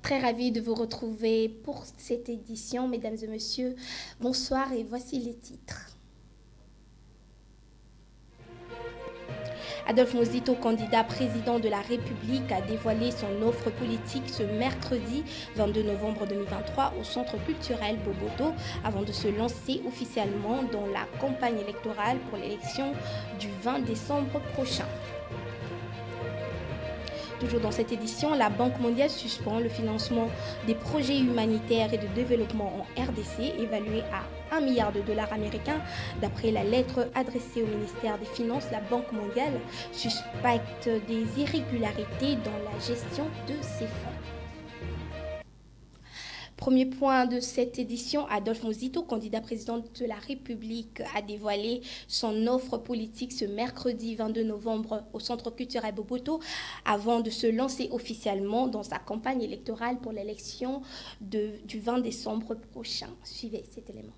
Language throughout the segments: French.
Très ravie de vous retrouver pour cette édition, mesdames et messieurs. Bonsoir et voici les titres. Adolphe Muzito, candidat président de la République, a dévoilé son offre politique ce mercredi 22 novembre 2023 au Centre culturel Boboto avant de se lancer officiellement dans la campagne électorale pour l'élection du 20 décembre prochain. Toujours dans cette édition, la Banque mondiale suspend le financement des projets humanitaires et de développement en RDC, évalué à 1 milliard de dollars américains. D'après la lettre adressée au ministère des Finances, la Banque mondiale suspecte des irrégularités dans la gestion de ces fonds. Premier point de cette édition, Adolphe Muzito, candidat président de la République, a dévoilé son offre politique ce mercredi 22 novembre au Centre culturel Boboto avant de se lancer officiellement dans sa campagne électorale pour l'élection du 20 décembre prochain. Suivez cet élément.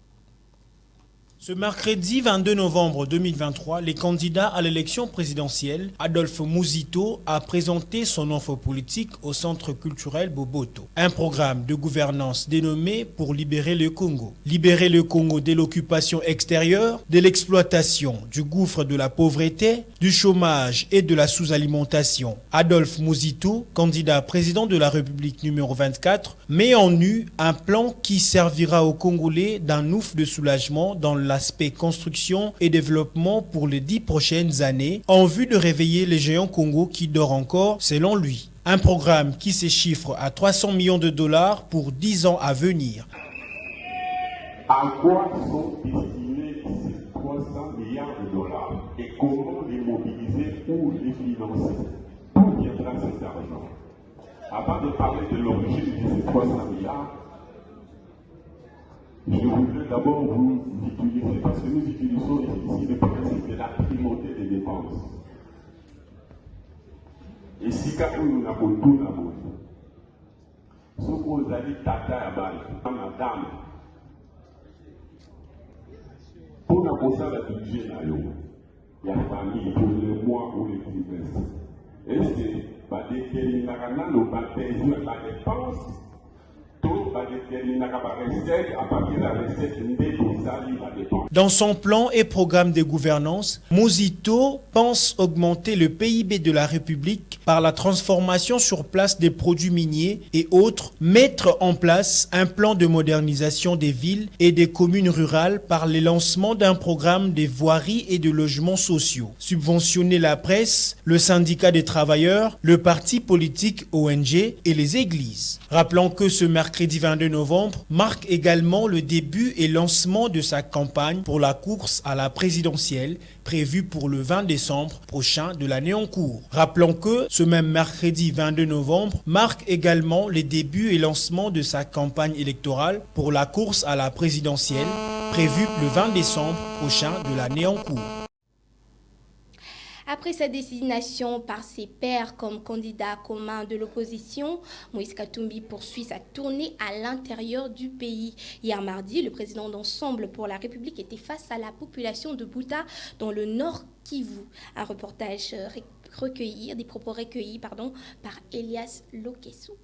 Ce mercredi 22 novembre 2023, les candidats à l'élection présidentielle, Adolphe Muzito a présenté son offre politique au Centre culturel Boboto. Un programme de gouvernance dénommé pour libérer le Congo. Libérer le Congo de l'occupation extérieure, de l'exploitation, du gouffre de la pauvreté, du chômage et de la sous-alimentation. Adolphe Muzito, candidat président de la République numéro 24, met en nu un plan qui servira aux Congolais d'un ouf de soulagement dans l'aspect construction et développement pour les 10 prochaines années en vue de réveiller les géants Congo qui dorment encore, selon lui. Un programme qui se chiffre à 300 millions de dollars pour 10 ans à venir. À quoi sont destinés ces 300 milliards de dollars et comment les mobiliser ou les financer? D'où viendra cet argent? Avant de parler de l'origine de ces 300 milliards, je voudrais d'abord vous utiliser, parce que nous utilisons ici le principe de la primauté des dépenses. Et si quand nous avons tout d'abord, ce que vous allez tata à balle, madame, pour la conscience de budget, il y a famille pour les mois ou les trimestres. Et c'est pas déterminé la dépense. Dans son plan et programme de gouvernance, Muzito pense augmenter le PIB de la République par la transformation sur place des produits miniers et autres, mettre en place un plan de modernisation des villes et des communes rurales par le lancement d'un programme de voiries et de logements sociaux, subventionner la presse, le syndicat des travailleurs, le parti politique ONG et les églises. Rappelons que ce mercredi 22 novembre marque également le début et lancement de sa campagne pour la course à la présidentielle prévue pour le 20 décembre prochain de l'année en cours. Rappelons que ce même mercredi 22 novembre marque également le début et lancement de sa campagne électorale pour la course à la présidentielle prévue le 20 décembre prochain de l'année en cours. Après sa désignation par ses pairs comme candidat commun de l'opposition, Moïse Katumbi poursuit sa tournée à l'intérieur du pays. Hier mardi, le président d'Ensemble pour la République était face à la population de Bouta dans le Nord Kivu. Un reportage des propos recueillis par Elias Lokesso.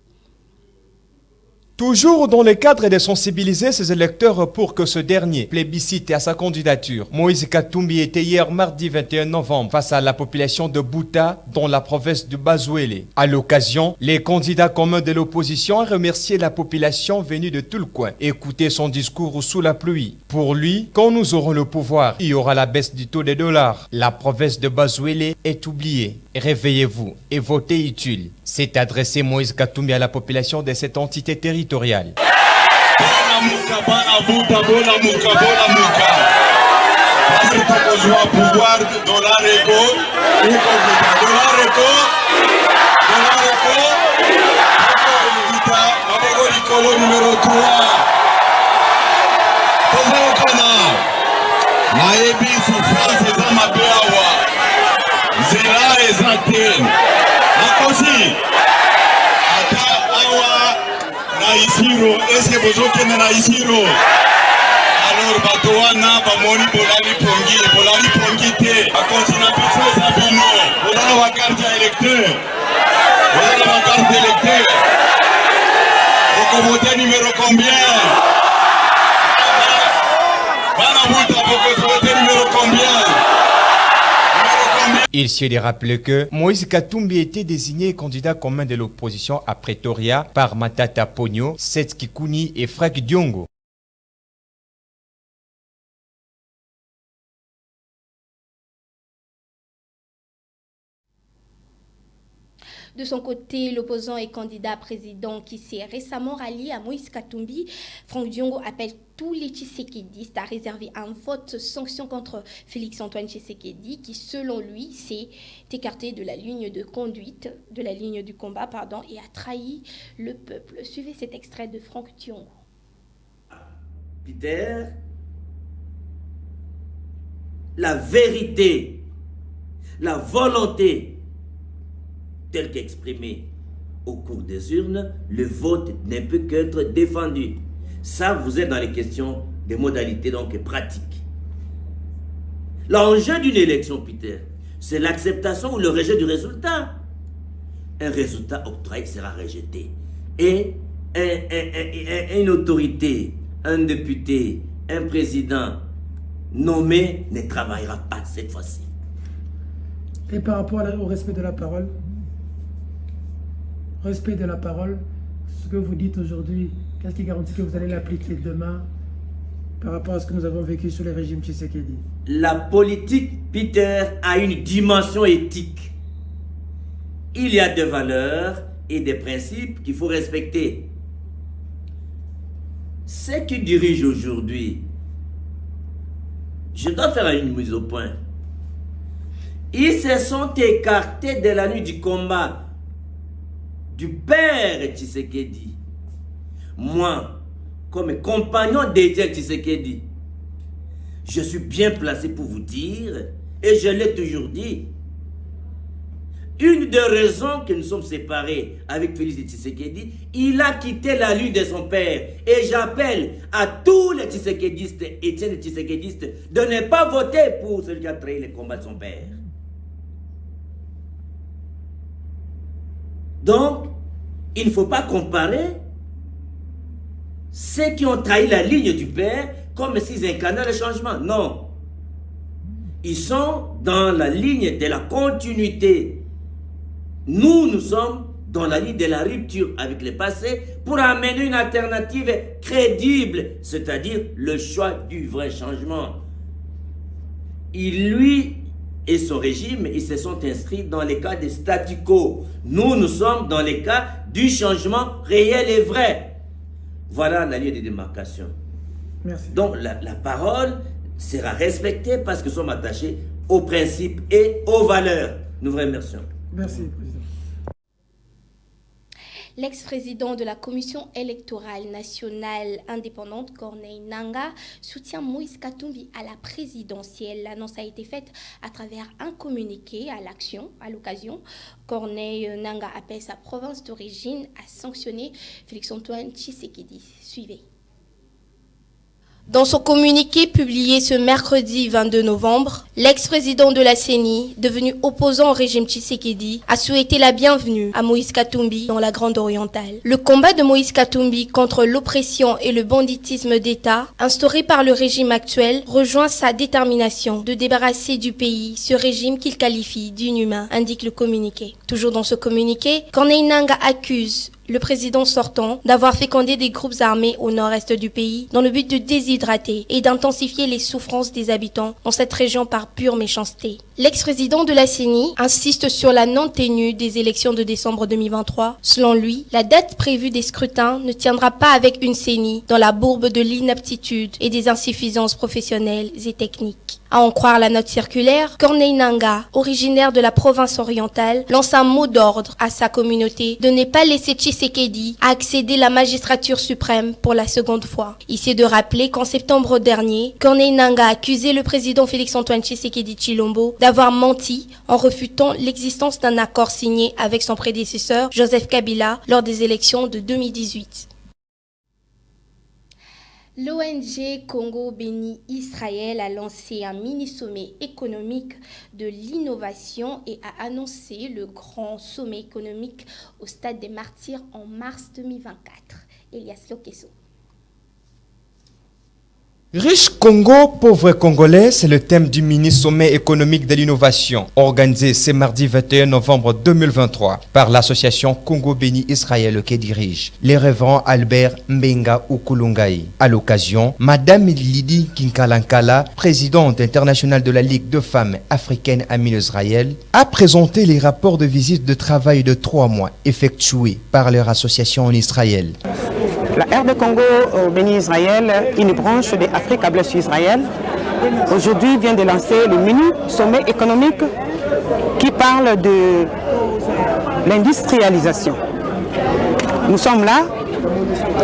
Toujours dans le cadre de sensibiliser ses électeurs pour que ce dernier plébiscite à sa candidature, Moïse Katumbi était hier mardi 21 novembre face à la population de Bouta dans la province de Bazouélé. À l'occasion, les candidats communs de l'opposition ont remercié la population venue de tout le coin. Écoutez son discours sous la pluie. Pour lui, quand nous aurons le pouvoir, il y aura la baisse du taux des dollars. La province de Bazouélé est oubliée. Réveillez-vous et votez utile. C'est adressé Moïse Katumbi à la population de cette entité territoriale. Est-ce que vous avez na Isiro? Alors, Batoana, Bamoni, Bolali Pongi, te. A continuer à faire ça, Bino. Vous avez la carte d'électeur. Vous avez la carte d'électeur. combien? Numéro combien? Il s'est rappelé que Moïse Katumbi était désigné candidat commun de l'opposition à Pretoria par Matata Ponyo, Seth Kikuni et Frank Diongo. De son côté, l'opposant et candidat président qui s'est récemment rallié à Moïse Katumbi, Frank Diongo appelle tous les Tshisekediistes à réserver un vote sanction contre Félix-Antoine Tshisekedi qui, selon lui, s'est écarté de la ligne de conduite, de la ligne du combat, et a trahi le peuple. Suivez cet extrait de Frank Diongo. Peter, la vérité, la volonté tel qu'exprimé au cours des urnes, le vote ne peut qu'être défendu. Ça, vous êtes dans les questions des modalités donc pratiques. L'enjeu d'une élection, Peter, c'est l'acceptation ou le rejet du résultat. Un résultat octroyé sera rejeté. Et une autorité, un député, un président nommé ne travaillera pas cette fois-ci. Et par rapport au respect de la parole, respect de la parole, ce que vous dites aujourd'hui, qu'est-ce qui garantit que vous allez l'appliquer demain par rapport à ce que nous avons vécu sur le régime Tshisekedi? La politique, Peter, a une dimension éthique. Il y a des valeurs et des principes qu'il faut respecter. Ceux qui dirigent aujourd'hui, je dois faire une mise au point. Ils se sont écartés de la nuit du combat du père Tshisekedi. Moi, comme compagnon d'Étienne Tshisekedi, je suis bien placé pour vous dire, et je l'ai toujours dit, une des raisons que nous sommes séparés avec Félix Tshisekedi, il a quitté la lutte de son père. Et j'appelle à tous les Tshisekedistes, Étienne Tshisekedistes, de ne pas voter pour celui qui a trahi les combats de son père. Donc, il ne faut pas comparer ceux qui ont trahi la ligne du père comme s'ils incarnaient le changement. Non. Ils sont dans la ligne de la continuité. Nous sommes dans la ligne de la rupture avec le passé pour amener une alternative crédible, c'est-à-dire le choix du vrai changement. Lui et son régime, ils se sont inscrits dans les cas de statu quo. Nous sommes dans les cas du changement réel et vrai. Voilà la ligne de démarcation. Merci. Donc la parole sera respectée parce que nous sommes attachés aux principes et aux valeurs. Nous vous remercions. Merci, Président. L'ex-président de la Commission électorale nationale indépendante, Corneille Nangaa, soutient Moïse Katumbi à la présidentielle. L'annonce a été faite à travers un communiqué à l'occasion. Corneille Nangaa appelle sa province d'origine à sanctionner Félix-Antoine Tshisekedi. Suivez. Dans son communiqué publié ce mercredi 22 novembre, l'ex-président de la CENI, devenu opposant au régime Tshisekedi, a souhaité la bienvenue à Moïse Katumbi dans la Grande Orientale. Le combat de Moïse Katumbi contre l'oppression et le banditisme d'État, instauré par le régime actuel, rejoint sa détermination de débarrasser du pays ce régime qu'il qualifie d'inhumain, indique le communiqué. Toujours dans ce communiqué, Corneille Nangaa accuse le président sortant d'avoir fécondé des groupes armés au nord-est du pays dans le but de déshydrater et d'intensifier les souffrances des habitants dans cette région par pure méchanceté. L'ex-président de la CENI insiste sur la non-tenue des élections de décembre 2023. Selon lui, la date prévue des scrutins ne tiendra pas avec une CENI dans la bourbe de l'inaptitude et des insuffisances professionnelles et techniques. À en croire la note circulaire, Corneille Nangaa, originaire de la province orientale, lance un mot d'ordre à sa communauté de ne pas laisser Tshisekedi accéder à la magistrature suprême pour la seconde fois. Ici de rappeler qu'en septembre dernier, Corneille Nangaa a accusé le président Félix-Antoine Tshisekedi Tshilombo d'avoir menti en refutant l'existence d'un accord signé avec son prédécesseur Joseph Kabila lors des élections de 2018. L'ONG Congo-Béni-Israël a lancé un mini-sommet économique de l'innovation et a annoncé le grand sommet économique au Stade des Martyrs en mars 2024. Elias Lokeso. Riche Congo, pauvre Congolais, c'est le thème du mini-sommet économique de l'innovation, organisé ce mardi 21 novembre 2023 par l'association Congo-Béni-Israël qui dirige le révérend Albert Mbenga Ukulungai. À l'occasion, Madame Lydie Kinkalankala, présidente internationale de la Ligue de femmes africaines amies d'Israël, a présenté les rapports de visite de travail de 3 mois effectués par leur association en Israël. La RD Congo Béni-Israël, une branche de Africa Bless Israël, aujourd'hui vient de lancer le mini-sommet économique qui parle de l'industrialisation. Nous sommes là,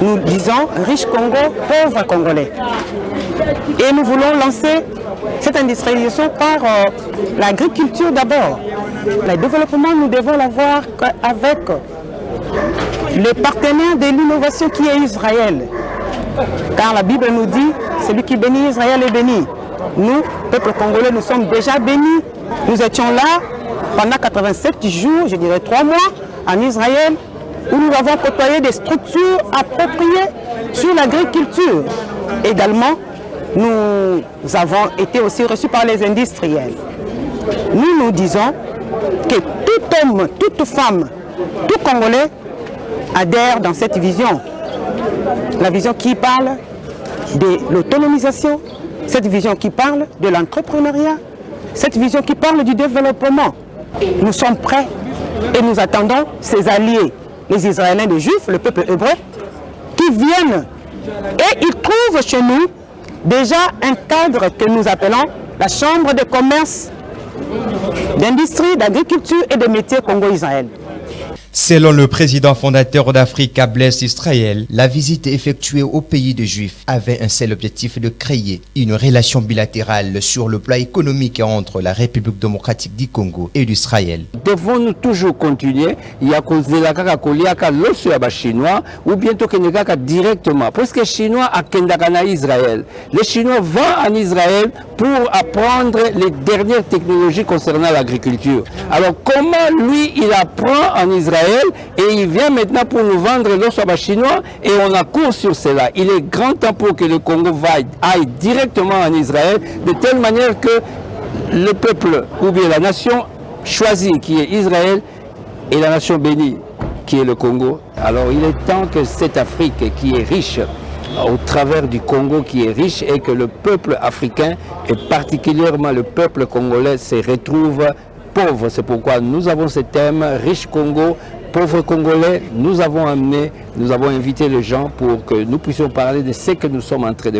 nous disons riche Congo, pauvre Congolais. Et nous voulons lancer cette industrialisation par l'agriculture d'abord. Le développement, nous devons l'avoir avec le partenaire de l'innovation qui est Israël. Car la Bible nous dit, celui qui bénit Israël est béni. Nous, peuple congolais, nous sommes déjà bénis. Nous étions là pendant 87 jours, je dirais 3 mois, en Israël, où nous avons côtoyé des structures appropriées sur l'agriculture. Également, nous avons été aussi reçus par les industriels. Nous disons que tout homme, toute femme, tout Congolais adhère dans cette vision. La vision qui parle de l'autonomisation, cette vision qui parle de l'entrepreneuriat, cette vision qui parle du développement. Nous sommes prêts et nous attendons ces alliés, les Israéliens, les Juifs, le peuple hébreu, qui viennent et ils trouvent chez nous déjà un cadre que nous appelons la Chambre de commerce, d'industrie, d'agriculture et de métiers Congo-Israël. Selon le président fondateur d'Africa Bless Israël, la visite effectuée au pays des Juifs avait un seul objectif de créer une relation bilatérale sur le plan économique entre la République démocratique du Congo et l'Israël. Devons-nous toujours continuer? Il y a des Chinois ou bientôt directement. Parce que les Chinois à Israël. Les Chinois vont en Israël pour apprendre les dernières technologies concernant l'agriculture. Alors comment lui il apprend en Israël et il vient maintenant pour nous vendre l'os chinois et on a cours sur cela. Il est grand temps pour que le Congo aille directement en Israël de telle manière que le peuple ou bien la nation choisie qui est Israël et la nation bénie qui est le Congo. Alors il est temps que cette Afrique qui est riche au travers du Congo qui est riche et que le peuple africain et particulièrement le peuple congolais se retrouve pauvre. C'est pourquoi nous avons ce thème riche Congo, pauvre Congolais. Nous avons invité les gens pour que nous puissions parler de ce que nous sommes en train de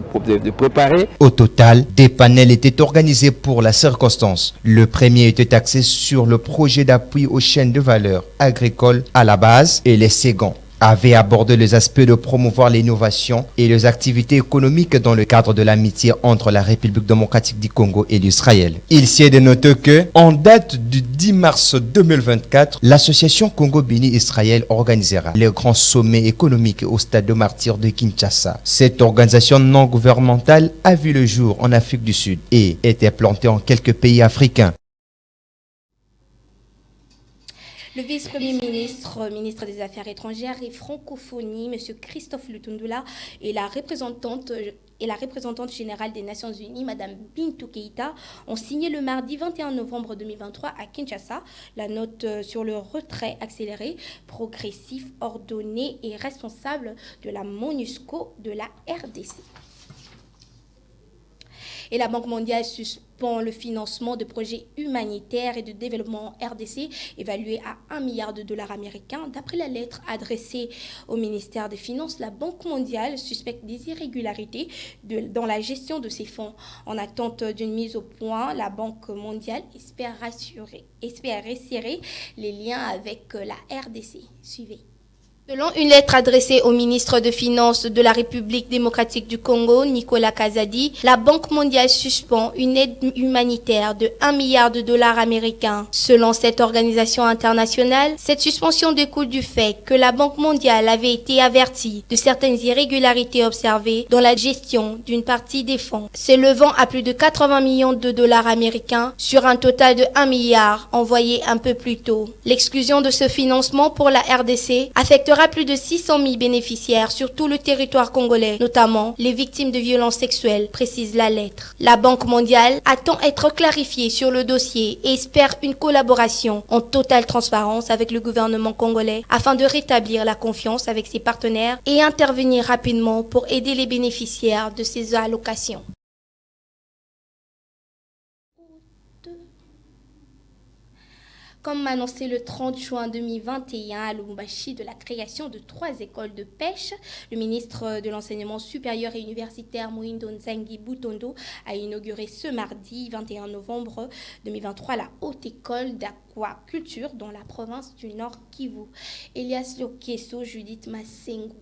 préparer. Au total, des panels étaient organisés pour la circonstance. Le premier était axé sur le projet d'appui aux chaînes de valeur agricoles à la base et les seconds avait abordé les aspects de promouvoir l'innovation et les activités économiques dans le cadre de l'amitié entre la République démocratique du Congo et l'Israël. Il s'y est de noter que, en date du 10 mars 2024, l'association Congo-Béni-Israël organisera le grand sommet économique au stade de Martyrs de Kinshasa. Cette organisation non gouvernementale a vu le jour en Afrique du Sud et était implantée en quelques pays africains. Le vice-premier ministre, ministre des Affaires étrangères et francophonie, M. Christophe Lutundula, et la représentante générale des Nations Unies, Mme Bintou Keïta, ont signé le mardi 21 novembre 2023 à Kinshasa la note sur le retrait accéléré, progressif, ordonné et responsable de la MONUSCO de la RDC. Et la Banque mondiale suspend le financement de projets humanitaires et de développement en RDC évalué à $1 milliard américains. D'après la lettre adressée au ministère des Finances, la Banque mondiale suspecte des irrégularités dans la gestion de ces fonds. En attente d'une mise au point, la Banque mondiale espère resserrer les liens avec la RDC. Suivez. Selon une lettre adressée au ministre des Finances de la République démocratique du Congo, Nicolas Kazadi, la Banque mondiale suspend une aide humanitaire de $1 milliard américains. Selon cette organisation internationale, cette suspension découle du fait que la Banque mondiale avait été avertie de certaines irrégularités observées dans la gestion d'une partie des fonds, s'élevant à plus de $80 millions américains sur un total de $1 milliard envoyé un peu plus tôt. L'exclusion de ce financement pour la RDC affectera aura plus de 600 000 bénéficiaires sur tout le territoire congolais, notamment les victimes de violences sexuelles, précise la lettre. La Banque mondiale attend être clarifiée sur le dossier et espère une collaboration en totale transparence avec le gouvernement congolais afin de rétablir la confiance avec ses partenaires et intervenir rapidement pour aider les bénéficiaires de ces allocations. Comme annoncé le 30 juin 2021 à Lubumbashi de la création de 3 écoles de pêche, le ministre de l'Enseignement supérieur et universitaire Mohindo Nzangi Butondo a inauguré ce mardi 21 novembre 2023 la Haute École d'Aquaculture dans la province du Nord Kivu. Elias Lokeso, Judith Massengo.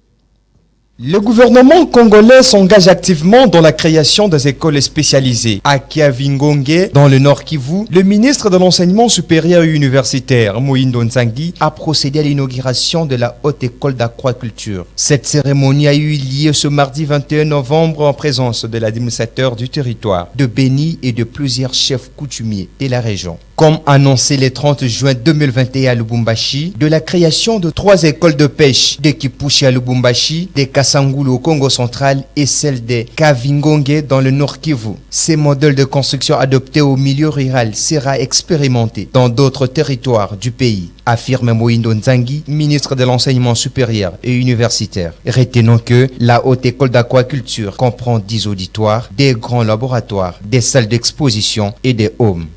Le gouvernement congolais s'engage activement dans la création des écoles spécialisées. À Kiavingonge, dans le Nord Kivu, le ministre de l'Enseignement supérieur et universitaire, Mohindo Nzangi, a procédé à l'inauguration de la Haute École d'Aquaculture. Cette cérémonie a eu lieu ce mardi 21 novembre en présence de l'administrateur du territoire, de Beni et de plusieurs chefs coutumiers de la région. Comme annoncé le 30 juin 2021 à Lubumbashi, de la création de 3 écoles de pêche, de Kipushi à Lubumbashi, de Kasangulu au Congo central et celle de Kavingonge dans le Nord Kivu. Ces modèles de construction adoptés au milieu rural sera expérimenté dans d'autres territoires du pays, affirme Mohindo Nzangi, ministre de l'Enseignement supérieur et universitaire. Retenons que la Haute École d'Aquaculture comprend 10 auditoires, des grands laboratoires, des salles d'exposition et des homes.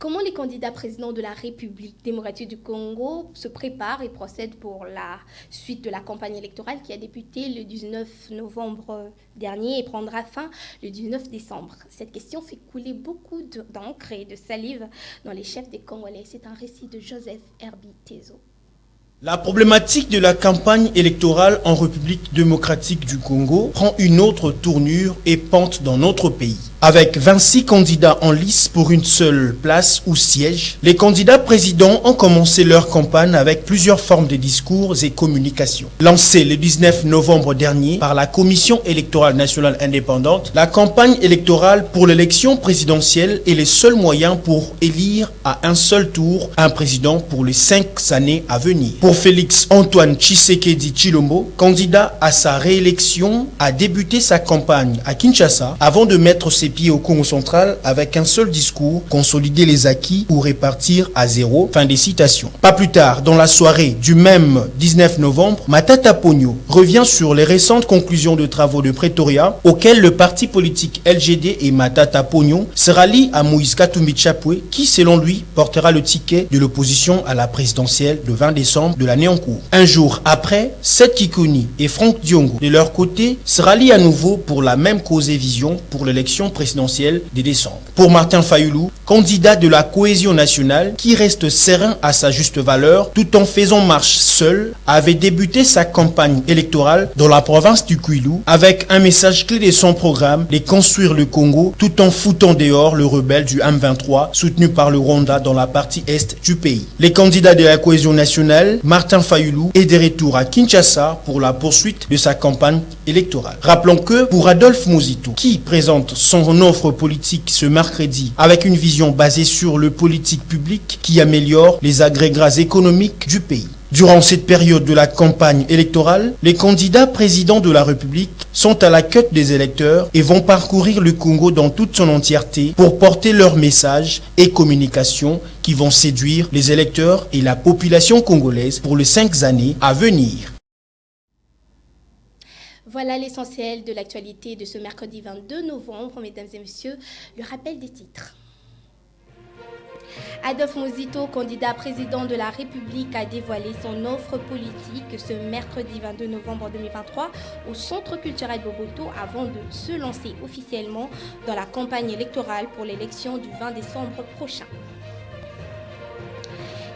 Comment les candidats présidents de la République démocratique du Congo se préparent et procèdent pour la suite de la campagne électorale qui a débuté le 19 novembre dernier et prendra fin le 19 décembre? Cette question fait couler beaucoup d'encre et de salive dans les chefs des Congolais. C'est un récit de Joseph Herbi Tezo. La problématique de la campagne électorale en République démocratique du Congo prend une autre tournure et pente dans notre pays. Avec 26 candidats en lice pour une seule place ou siège, les candidats présidents ont commencé leur campagne avec plusieurs formes de discours et communications. Lancée le 19 novembre dernier par la Commission électorale nationale indépendante, la campagne électorale pour l'élection présidentielle est le seul moyen pour élire à un seul tour un président pour les 5 années à venir. Pour Félix Antoine Tshisekedi Tshilombo, candidat à sa réélection, a débuté sa campagne à Kinshasa avant de mettre ses pieds au Congo central avec un seul discours: consolider les acquis ou répartir à zéro. Fin des citations. Pas plus tard, dans la soirée du même 19 novembre, Matata Ponyo revient sur les récentes conclusions de travaux de Pretoria auxquels le parti politique LGD et Matata Ponyo se rallient à Moïse Katumbi Chapwe qui, selon lui, portera le ticket de l'opposition à la présidentielle le 20 décembre de l'année en cours. Un jour après, Seth Kikuni et Franck Diongo, de leur côté, se rallient à nouveau pour la même cause et vision pour l'élection présidentielle de décembre. Pour Martin Fayulu, candidat de la cohésion nationale, qui reste serein à sa juste valeur tout en faisant marche seul, avait débuté sa campagne électorale dans la province du Kwilu avec un message clé de son programme: de construire le Congo tout en foutant dehors le rebelle du M23 soutenu par le Rwanda dans la partie est du pays. Les candidats de la cohésion nationale, Martin Fayulu est de retour à Kinshasa pour la poursuite de sa campagne électorale. Rappelons que pour Adolphe Muzito, qui présente son offre politique ce mercredi avec une vision basée sur le politique public qui améliore les agrégats économiques du pays. Durant cette période de la campagne électorale, les candidats présidents de la République sont à la quête des électeurs et vont parcourir le Congo dans toute son entièreté pour porter leurs messages et communications qui vont séduire les électeurs et la population congolaise pour les 5 années à venir. Voilà l'essentiel de l'actualité de ce mercredi 22 novembre, mesdames et messieurs. Le rappel des titres. Adolphe Muzito, candidat président de la République, a dévoilé son offre politique ce mercredi 22 novembre 2023 au Centre culturel Boboto avant de se lancer officiellement dans la campagne électorale pour l'élection du 20 décembre prochain.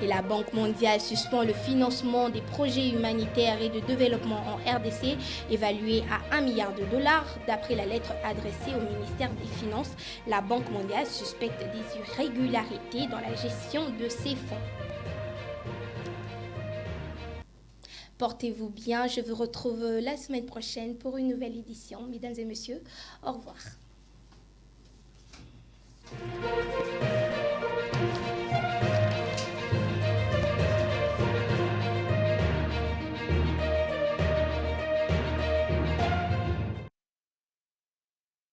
Et la Banque mondiale suspend le financement des projets humanitaires et de développement en RDC évalué à 1 milliard de dollars. D'après la lettre adressée au ministère des Finances, la Banque mondiale suspecte des irrégularités dans la gestion de ces fonds. Portez-vous bien, je vous retrouve la semaine prochaine pour une nouvelle édition. Mesdames et messieurs, au revoir.